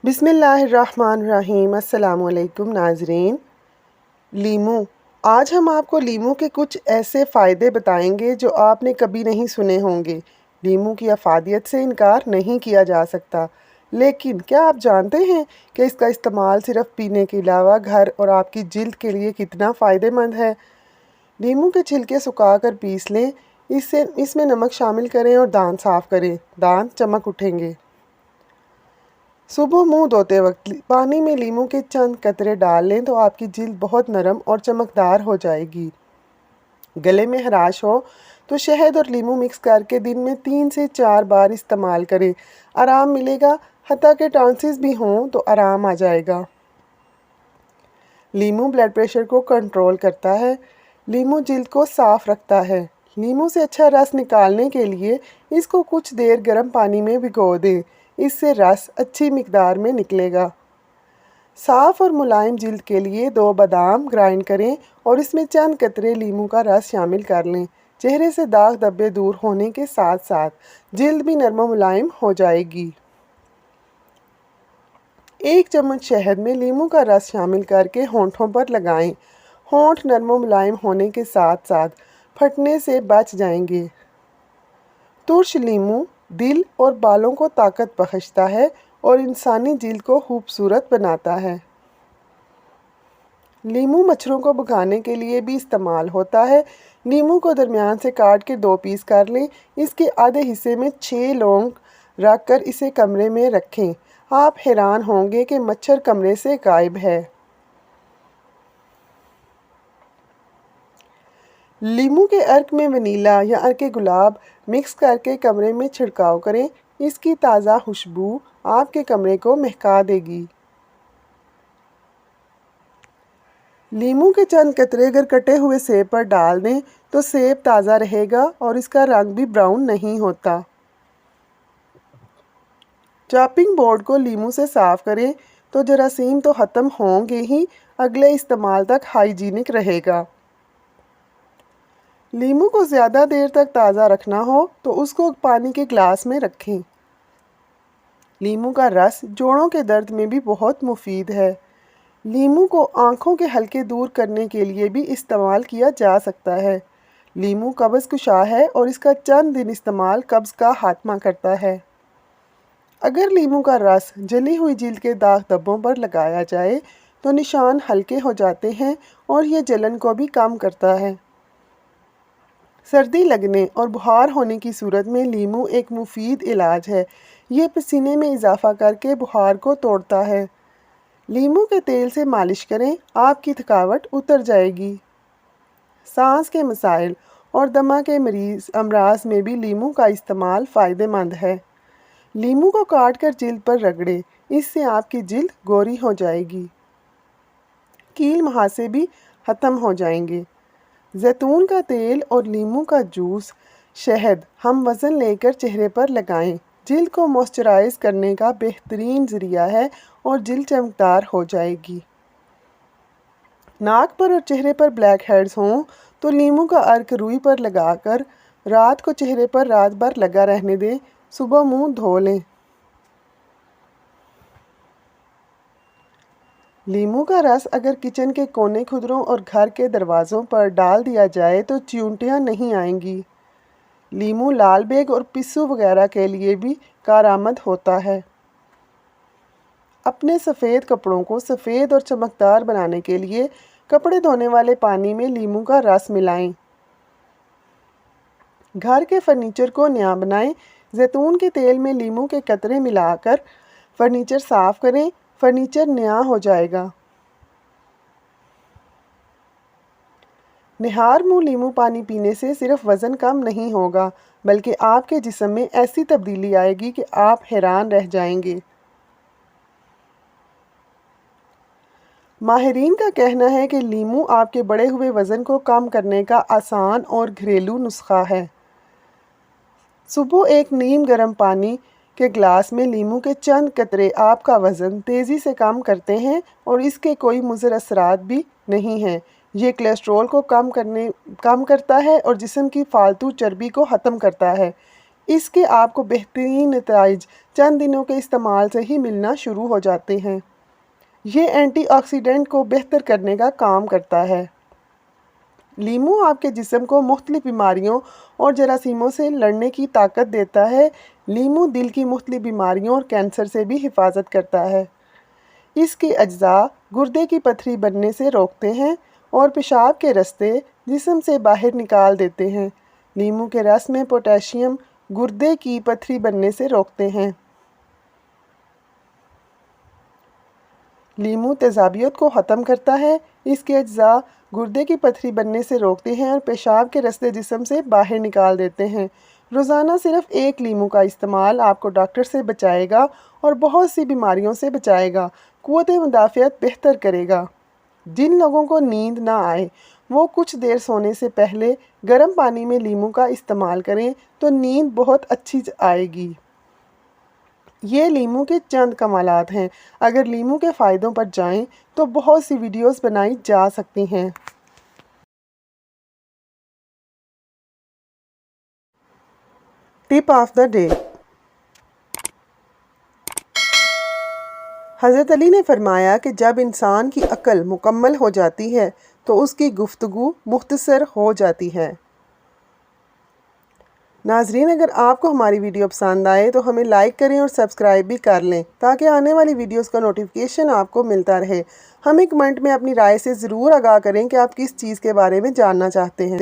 बिस्मिल्लाहिर्रहमानिर्रहीम। अस्सलामुअलैकुम नाज़रीन। लीमू। आज हम आपको लीमू के कुछ ऐसे फ़ायदे बताएंगे जो आपने कभी नहीं सुने होंगे। लीमू की अफादियत से इनकार नहीं किया जा सकता, लेकिन क्या आप जानते हैं कि इसका इस्तेमाल सिर्फ पीने के अलावा घर और आपकी जिल्द के लिए कितना फ़ायदेमंद है। लीमू के छिलके सुखाकर पीस लें, इसमें नमक शामिल करें और दांत साफ़ करें। दांत चमक उठेंगे। सुबह मुंह धोते वक्त पानी में लीमू के चंद कतरे डाल लें तो आपकी जिल्द बहुत नरम और चमकदार हो जाएगी। गले में खराश हो तो शहद और लीमू मिक्स करके दिन में 3 से 4 बार इस्तेमाल करें। आराम मिलेगा। हत्ता के टॉन्सिस भी हों तो आराम आ जाएगा। लीमू ब्लड प्रेशर को कंट्रोल करता है। लीमू जिल्द को साफ रखता है। लीमू से अच्छा रस निकालने के लिए इसको कुछ देर गर्म पानी में भिगो दें। इससे रस अच्छी मिकदार में निकलेगा। साफ़ और मुलायम जिल्द के लिए 2 बादाम ग्राइंड करें और इसमें चंद कतरे लीमू का रस शामिल कर लें। चेहरे से दाग धब्बे दूर होने के साथ साथ जिल्द भी नरम मुलायम हो जाएगी। 1 चम्मच शहद में लीमू का रस शामिल करके होंठों पर लगाएं। होंठ नरम मुलायम होने के साथ साथ फटने से बच जाएंगे। तुर्श लीमू दिल और बालों को ताकत बख्शता है और इंसानी जिल्द को खूबसूरत बनाता है। लीमू मच्छरों को भगाने के लिए भी इस्तेमाल होता है। लीमू को दरमियान से काट के 2 पीस कर लें। इसके आधे हिस्से में 6 लौंग रखकर इसे कमरे में रखें। आप हैरान होंगे कि मच्छर कमरे से गायब है। लीमू के अर्क में वनीला या अर्क गुलाब मिक्स करके कमरे में छिड़काव करें। इसकी ताज़ा खुशबू आपके कमरे को महका देगी। लीमू के चंद कतरे अगर कटे हुए सेब पर डाल दें तो सेब ताज़ा रहेगा और इसका रंग भी ब्राउन नहीं होता। चॉपिंग बोर्ड को लीमू से साफ़ करें तो जरासीम तो ख़त्म होंगे ही, अगले इस्तेमाल तक हाइजीनिक रहेगा। लीमू को ज़्यादा देर तक ताज़ा रखना हो तो उसको पानी के गिलास में रखें। लीमू का रस जोड़ों के दर्द में भी बहुत मुफीद है। लीमू को आँखों के हल्के दूर करने के लिए भी इस्तेमाल किया जा सकता है। लीमू कब्ज़ कुशा है और इसका चंद दिन इस्तेमाल कब्ज़ का खात्मा करता है। अगर लीमू का रस जली हुई जिल्द के दाग धब्बों पर लगाया जाए तो निशान हल्के हो जाते हैं और ये जलन को भी कम करता है। सर्दी लगने और बुखार होने की सूरत में लीमू एक मुफीद इलाज है। ये पसीने में इजाफ़ा करके बुखार को तोड़ता है। लीमू के तेल से मालिश करें, आपकी थकावट उतर जाएगी। सांस के मसाइल और दमा के अमराज में भी लीमू का इस्तेमाल फ़ायदेमंद है। लीमू को काट कर जिल्द पर रगड़ें, इससे आपकी जिल्द गोरी हो जाएगी। कील मुहासे भी ख़त्म हो जाएंगे। जैतून का तेल और लीमू का जूस, शहद हम वज़न लेकर चेहरे पर लगाएं। जिल्द को मॉइस्चराइज़ करने का बेहतरीन ज़रिया है और जिल्द चमकदार हो जाएगी। नाक पर और चेहरे पर ब्लैक हेड्स हों तो लीमू का अर्क रुई पर लगाकर रात को चेहरे पर रात भर लगा रहने दें। सुबह मुंह धो लें। लीमू का रस अगर किचन के कोने खुदरों और घर के दरवाज़ों पर डाल दिया जाए तो चींटियाँ नहीं आएंगी। लीमू लाल बेग और पिस्सू वगैरह के लिए भी कारआमद होता है। अपने सफ़ेद कपड़ों को सफ़ेद और चमकदार बनाने के लिए कपड़े धोने वाले पानी में लीमू का रस मिलाएं। घर के फर्नीचर को नया बनाएं। जैतून के तेल में लीमू के कतरे मिलाकर फर्नीचर साफ़ करें, फर्नीचर नया हो जाएगा। निहार मुँह लीमू पानी पीने से सिर्फ वज़न कम नहीं होगा बल्कि आपके जिस्म में ऐसी तब्दीली आएगी कि आप हैरान रह जाएंगे। माहिरीन का कहना है कि लीमू आपके बढ़े हुए वज़न को कम करने का आसान और घरेलू नुस्खा है। सुबह एक नीम गर्म पानी के गिलास में लीमू के चंद कतरे आपका वज़न तेज़ी से कम करते हैं और इसके कोई मुज़र असरात भी नहीं हैं। ये कोलेस्ट्रॉल को कम करता है और जिस्म की फालतू चर्बी को ख़त्म करता है। इसके आपको बेहतरीन नताइज चंद दिनों के इस्तेमाल से ही मिलना शुरू हो जाते हैं। ये एंटीऑक्सीडेंट को बेहतर करने का काम करता है। लीमू आपके जिस्म को मुख्तलिफ बीमारियों और जरासीमों से लड़ने की ताकत देता है। लीमू दिल की मुख्तलिफ बीमारियों और कैंसर से भी हिफाजत करता है। इसके अज्जा गुर्दे की पथरी बनने से रोकते हैं और पेशाब के रास्ते जिस्म से बाहर निकाल देते हैं। लीमू के रस में पोटेशियम गुर्दे की पथरी बनने से रोकते हैं। लीमू तेज़ाबियत को ख़त्म करता है। इसके अज्जा गुर्दे की पथरी बनने से रोकते हैं और पेशाब के रास्ते जिस्म से बाहर निकाल देते हैं। रोज़ाना सिर्फ एक लीमू का इस्तेमाल आपको डॉक्टर से बचाएगा और बहुत सी बीमारियों से बचाएगा। क़ुव्वत मुदाफ़ियत बेहतर करेगा। जिन लोगों को नींद ना आए वो कुछ देर सोने से पहले गर्म पानी में लीमू का इस्तेमाल करें तो नींद बहुत अच्छी आएगी। ये लीमू के चंद कमालात हैं। अगर लीमू के फ़ायदों पर जाएं तो बहुत सी वीडियोस बनाई जा सकती हैं। Tip of the day. हज़रत अली ने फरमाया कि जब इंसान की अक्ल मुकम्मल हो जाती है तो उसकी गुफ्तगू मुख्तसर हो जाती है। नाजरीन, अगर आपको हमारी वीडियो पसंद आए तो हमें लाइक करें और सब्सक्राइब भी कर लें ताकि आने वाली वीडियोस का नोटिफिकेशन आपको मिलता रहे। हमें कमेंट में अपनी राय से ज़रूर आगाह करें कि आप किस चीज़ के बारे में जानना चाहते हैं।